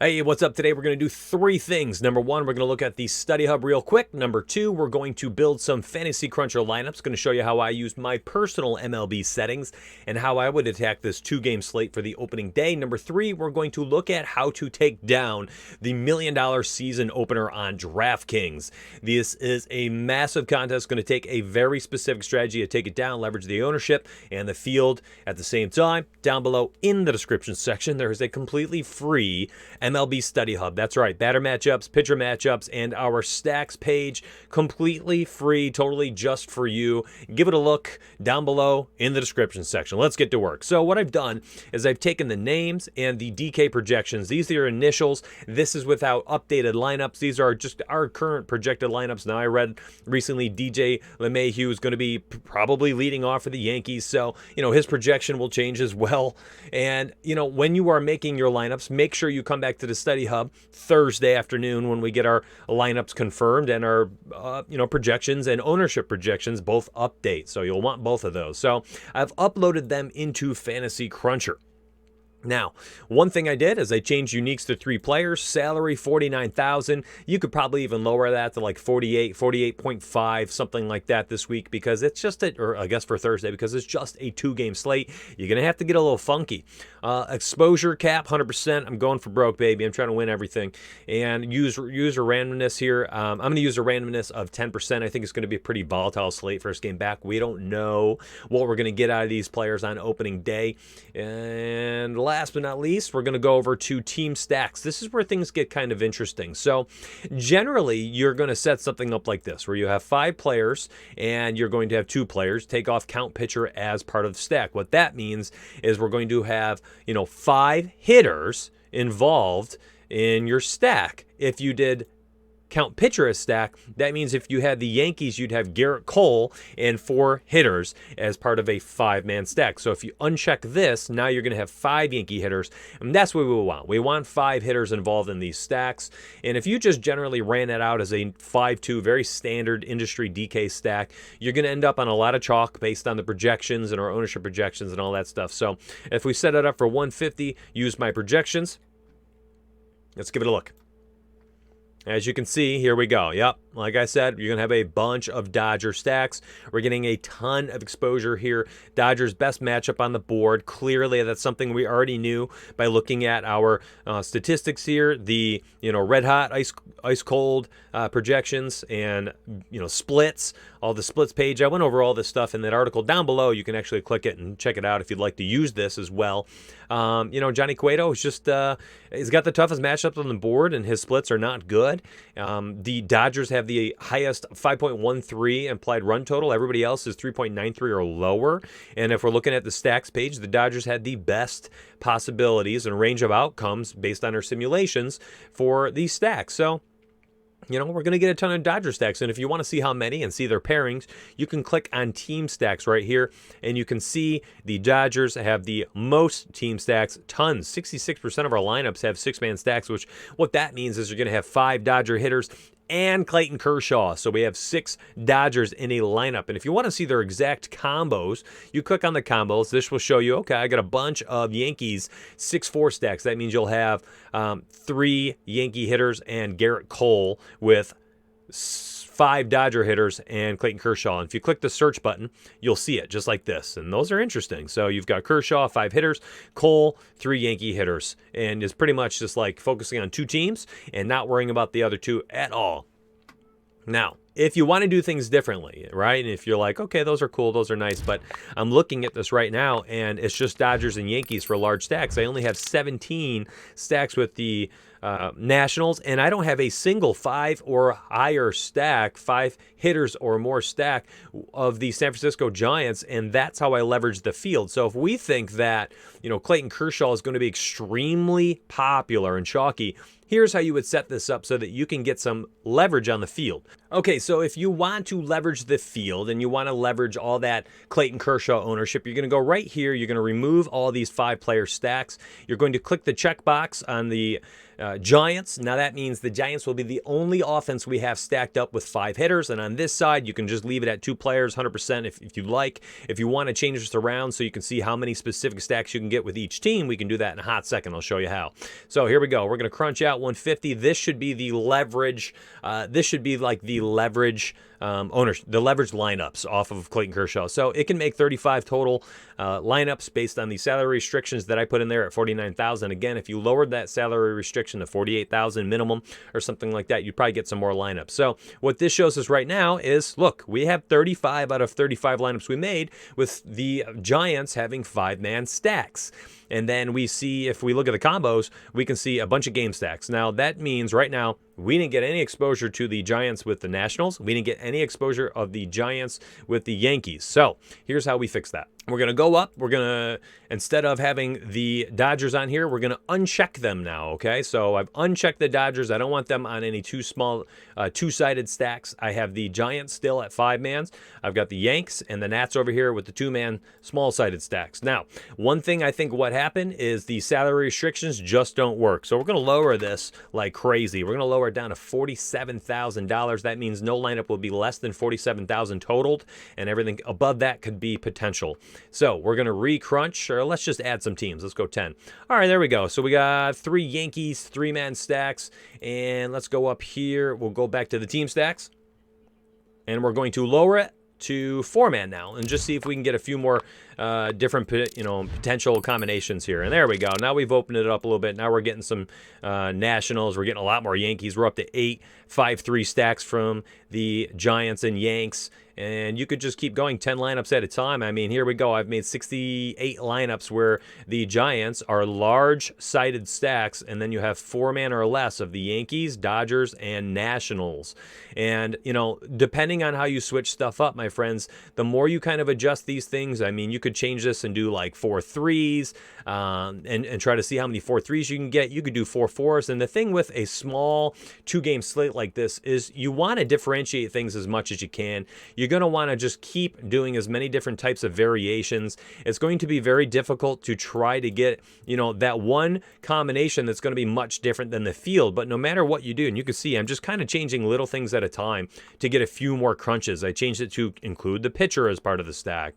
Hey, what's up? Today we're going to do three things. Number one, we're going to look at the Study Hub real quick. Number two, we're going to build some Fantasy Cruncher lineups. Going to show you how I use my personal MLB settings and how I would attack this two-game slate for the opening day. Number three, we're going to look at how to take down the $1 million season opener on DraftKings. This is a massive contest. Going to take a very specific strategy to take it down, leverage the ownership and the field at the same time. Down below in the description section, there is a completely free MLB Study Hub. That's right, batter matchups, pitcher matchups, and our stacks page, completely free, totally just for you. Give it a look down below in the description section. Let's get to work. So what I've done is I've taken the names and the DK projections. These are your initials. This is without updated lineups. These are just our current projected lineups. Now I read recently DJ LeMahieu is going to be probably leading off for the Yankees, so his projection will change as well. And when you are making your lineups, make sure you come back to the Study Hub Thursday afternoon when we get our lineups confirmed and our projections and ownership projections both update. So you'll want both of those. So I've uploaded them into Fantasy Cruncher. Now, one thing I did is I changed uniques to 3 players, salary 49,000. You could probably even lower that to like 48, 48.5, something like that this week because it's just or I guess for Thursday because it's just a 2-game slate. You're going to have to get a little funky. Exposure cap 100%. I'm going for broke, baby. I'm trying to win everything. And user randomness here. I'm going to use a randomness of 10%. I think it's going to be a pretty volatile slate first game back. We don't know what we're going to get out of these players on opening day. And last but not least, we're going to go over to team stacks. This is where things get kind of interesting. So generally, you're going to set something up like this, where you have 5 players and you're going to have 2 players. Take off count pitcher as part of the stack. What that means is we're going to have, 5 hitters involved in your stack. If you did count pitcher as stack, that means if you had the Yankees, you'd have Garrett Cole and 4 hitters as part of a 5-man stack. So if you uncheck this, now you're going to have 5 Yankee hitters, and that's what we want. We want 5 hitters involved in these stacks, and if you just generally ran it out as a 5-2, very standard industry DK stack, you're going to end up on a lot of chalk based on the projections and our ownership projections and all that stuff. So if we set it up for 150, use my projections. Let's give it a look. As you can see, here we go. Yep, like I said, you're going to have a bunch of Dodger stacks. We're getting a ton of exposure here. Dodgers' best matchup on the board. Clearly, that's something we already knew by looking at our statistics here. The red hot, ice cold projections and splits. All the splits page. I went over all this stuff in that article down below. You can actually click it and check it out if you'd like to use this as well. Johnny Cueto is just he's got the toughest matchups on the board, and his splits are not good. The Dodgers have the highest 5.13 implied run total. Everybody else is 3.93 or lower. And if we're looking at the stacks page, the Dodgers had the best possibilities and range of outcomes based on our simulations for these stacks. So we're going to get a ton of Dodger stacks. And if you want to see how many and see their pairings, you can click on team stacks right here. And you can see the Dodgers have the most team stacks, tons. 66% of our lineups have 6-man stacks, which what that means is you're going to have 5 Dodger hitters and Clayton Kershaw. So we have 6 Dodgers in a lineup. And if you want to see their exact combos, you click on the combos. This will show you, okay, I got a bunch of Yankees 6-4 stacks. That means you'll have 3 Yankee hitters and Garrett Cole with 5 Dodger hitters and Clayton Kershaw. And if you click the search button, you'll see it just like this. And those are interesting. So you've got Kershaw, 5 hitters, Cole, 3 Yankee hitters. And it's pretty much just like focusing on 2 teams and not worrying about the other 2 at all. Now, if you want to do things differently, right? And if you're like, okay, those are cool, those are nice, but I'm looking at this right now and it's just Dodgers and Yankees for large stacks. I only have 17 stacks with the Nationals, and I don't have a single 5 or higher stack, 5 hitters or more stack of the San Francisco Giants, and that's how I leverage the field. So if we think that, Clayton Kershaw is going to be extremely popular and chalky, here's how you would set this up so that you can get some leverage on the field. Okay, so if you want to leverage the field and you want to leverage all that Clayton Kershaw ownership, you're going to go right here. You're going to remove all these 5-player stacks. You're going to click the checkbox on the Giants. Now that means the Giants will be the only offense we have stacked up with 5 hitters. And on this side, you can just leave it at 2 players, 100% if you like. If you want to change this around so you can see how many specific stacks you can get with each team, we can do that in a hot second. I'll show you how. So here we go. We're going to crunch out 150. This should be the leverage. This should be like the leverage the leverage lineups off of Clayton Kershaw. So it can make 35 total lineups based on the salary restrictions that I put in there at 49,000. Again, if you lowered that salary restriction to 48,000 minimum or something like that, you'd probably get some more lineups. So what this shows us right now is, look, we have 35 out of 35 lineups we made with the Giants having 5-man stacks. And then we see, if we look at the combos, we can see a bunch of game stacks. Now, that means right now, we didn't get any exposure to the Giants with the Nationals. We didn't get any exposure of the Giants with the Yankees. So here's how we fix that. We're going to go up. We're going to, instead of having the Dodgers on here, we're going to uncheck them now, okay? So I've unchecked the Dodgers. I don't want them on any two-sided stacks. I have the Giants still at 5-mans. I've got the Yanks and the Nats over here with the 2-man small-sided stacks. Now, one thing I think what happened is the salary restrictions just don't work. So we're going to lower this like crazy. We're going to lower it down to $47,000. That means no lineup will be less than $47,000 totaled, and everything above that could be potential. So we're going to re-crunch, or let's just add some teams. Let's go 10. All right, there we go. So we got 3 Yankees, 3-man stacks, and let's go up here. We'll go back to the team stacks, and we're going to lower it to 4-man now and just see if we can get a few more different potential combinations here. And there we go. Now we've opened it up a little bit. Now we're getting some Nationals. We're getting a lot more Yankees. We're up to 8 5-3 stacks from the Giants and Yanks. And you could just keep going 10 lineups at a time. I mean, here we go. I've made 68 lineups where the Giants are large-sided stacks, and then you have 4-man or less of the Yankees, Dodgers, and Nationals. And, depending on how you switch stuff up, my friends, the more you kind of adjust these things, I mean, you could change this and do like 4 3s and try to see how many 4 3s you can get. You could do 4 4s. And the thing with a small 2-game slate like this is you want to differentiate things as much as you can. You're going to want to just keep doing as many different types of variations. It's going to be very difficult to try to get, that one combination that's going to be much different than the field. But no matter what you do, and you can see I'm just kind of changing little things at a time to get a few more crunches. I changed it to include the pitcher as part of the stack.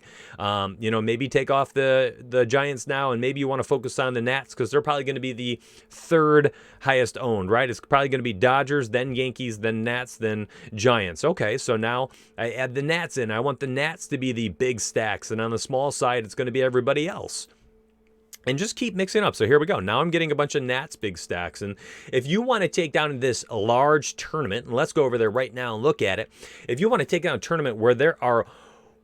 Maybe take off the Giants now, and maybe you want to focus on the Nats because they're probably going to be the 3rd highest owned, right? It's probably going to be Dodgers, then Yankees, then Nats, then Giants. Okay, so now I add the Nats in. I want the Nats to be the big stacks, and on the small side, it's going to be everybody else. And just keep mixing up. So here we go. Now I'm getting a bunch of Nats big stacks. And if you want to take down this large tournament, and let's go over there right now and look at it. If you want to take down a tournament where there are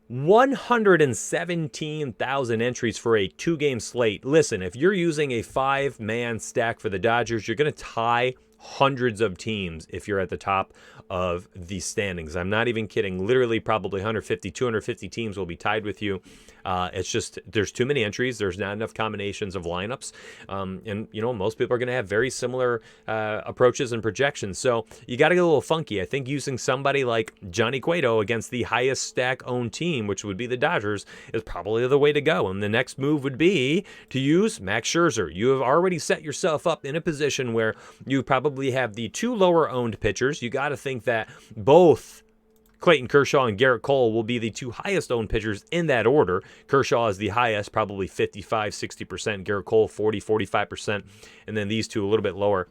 117,000 entries for a 2-game slate. Listen, if you're using a 5-man stack for the Dodgers, you're going to tie hundreds of teams if you're at the top of the standings. I'm not even kidding. Literally probably 150, 250 teams will be tied with you. It's just there's too many entries. There's not enough combinations of lineups. And most people are going to have very similar approaches and projections. So you got to get a little funky. I think using somebody like Johnny Cueto against the highest stack owned team, which would be the Dodgers, is probably the way to go. And the next move would be to use Max Scherzer. You have already set yourself up in a position where you probably have the 2 lower owned pitchers. You got to think that both Clayton Kershaw and Garrett Cole will be the 2 highest owned pitchers in that order. Kershaw is the highest, probably 55, 60%. Garrett Cole, 40, 45%. And then these 2 a little bit lower.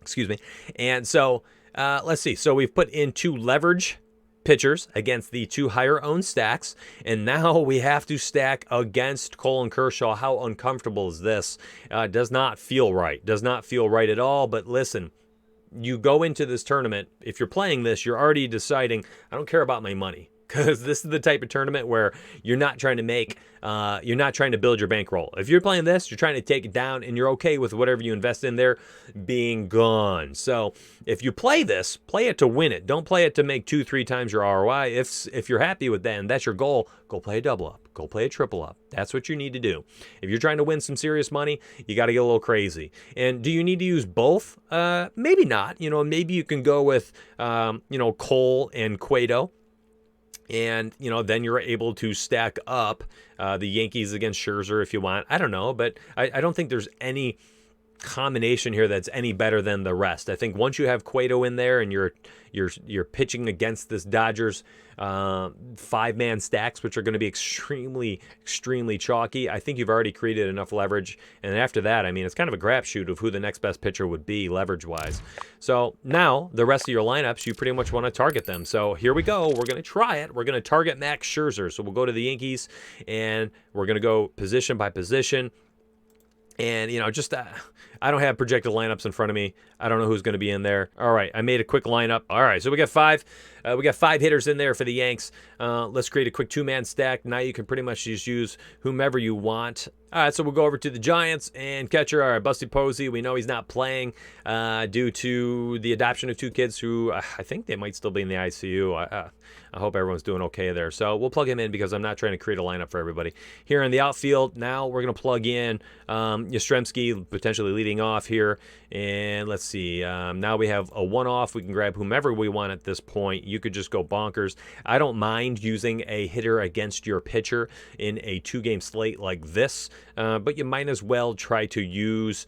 Excuse me. And so let's see. So we've put in 2 leverage pitchers against the 2 higher owned stacks. And now we have to stack against Cole and Kershaw. How uncomfortable is this? Does not feel right. Does not feel right at all. But listen, you go into this tournament, if you're playing this, you're already deciding, I don't care about my money. because this is the type of tournament where you're not trying to you're not trying to build your bankroll. If you're playing this, you're trying to take it down, and you're okay with whatever you invest in there being gone. So if you play this, play it to win it. Don't play it to make 2-3 times your ROI. If you're happy with that and that's your goal, go play a double up. Go play a triple up. That's what you need to do. If you're trying to win some serious money, you got to get a little crazy. And do you need to use both? Maybe not. Maybe you can go with, Cole and Cueto. And, then you're able to stack up the Yankees against Scherzer if you want. I don't know, but I don't think there's any combination here that's any better than the rest. I think once you have Cueto in there and you're pitching against this Dodgers 5-man stacks, which are going to be extremely chalky, I think you've already created enough leverage. And after that, I mean, it's kind of a crapshoot of who the next best pitcher would be leverage-wise. So now the rest of your lineups, you pretty much want to target them. So here we go. We're going to try it. We're going to target Max Scherzer. So we'll go to the Yankees, and we're going to go position by position. And, I don't have projected lineups in front of me. I don't know who's going to be in there. All right, I made a quick lineup. All right, so we got five hitters in there for the Yanks. Let's create a quick 2-man stack. Now you can pretty much just use whomever you want. All right, so we'll go over to the Giants and catcher. All right, Busty Posey. We know he's not playing due to the adoption of 2 kids who I think they might still be in the ICU. I hope everyone's doing okay there. So we'll plug him in because I'm not trying to create a lineup for everybody. Here in the outfield, now we're going to plug in Yastrzemski, potentially leading off here. And let's see. Now we have a one-off. We can grab whomever we want at this point. You could just go bonkers. I don't mind using a hitter against your pitcher in a 2-game slate like this, but you might as well try to use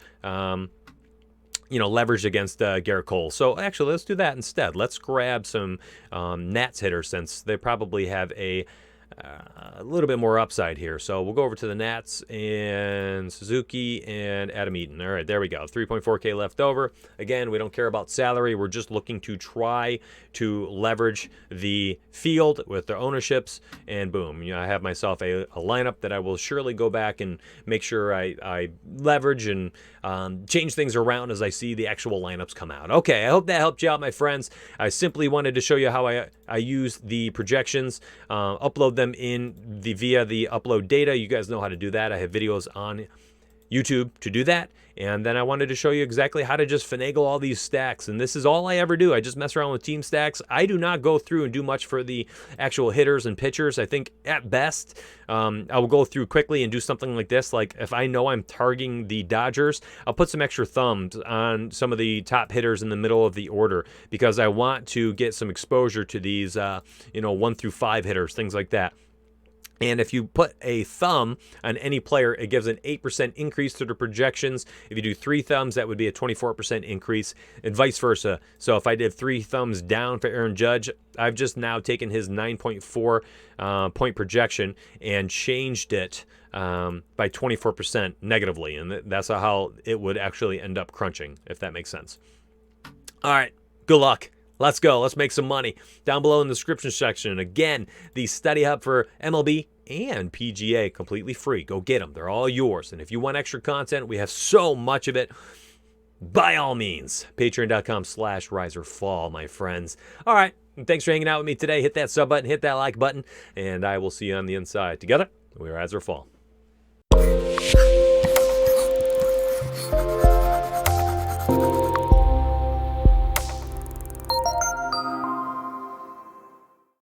leverage against Garrett Cole. So actually, let's do that instead. Let's grab some Nats hitters since they probably have a little bit more upside here. So we'll go over to the Nats and Suzuki and Adam Eaton. All right, there we go. 3.4K left over. Again, we don't care about salary. We're just looking to try to leverage the field with their ownerships, and boom, I have myself a lineup that I will surely go back and make sure I leverage and change things around as I see the actual lineups come out. Okay, I hope that helped you out, my friends. I simply wanted to show you how I use the projections, upload them via the upload data. You guys know how to do that. I have videos on YouTube to do that. And then I wanted to show you exactly how to just finagle all these stacks. And this is all I ever do. I just mess around with team stacks. I do not go through and do much for the actual hitters and pitchers. I think at best, I will go through quickly and do something like this. Like if I know I'm targeting the Dodgers, I'll put some extra thumbs on some of the top hitters in the middle of the order because I want to get some exposure to these, 1 through 5 hitters, things like that. And if you put a thumb on any player, it gives an 8% increase to the projections. If you do 3 thumbs, that would be a 24% increase, and vice versa. So if I did 3 thumbs down for Aaron Judge, I've just now taken his 9.4 point projection and changed it by 24% negatively. And that's how it would actually end up crunching, if that makes sense. All right, good luck. Let's go. Let's make some money. Down below in the description section, again, the study hub for MLB and PGA, completely free. Go get them. They're all yours. And if you want extra content, we have so much of it. By all means, patreon.com/riserfall, my friends. All right. Thanks for hanging out with me today. Hit that sub button, hit that like button, and I will see you on the inside. Together, we are Riser Fall.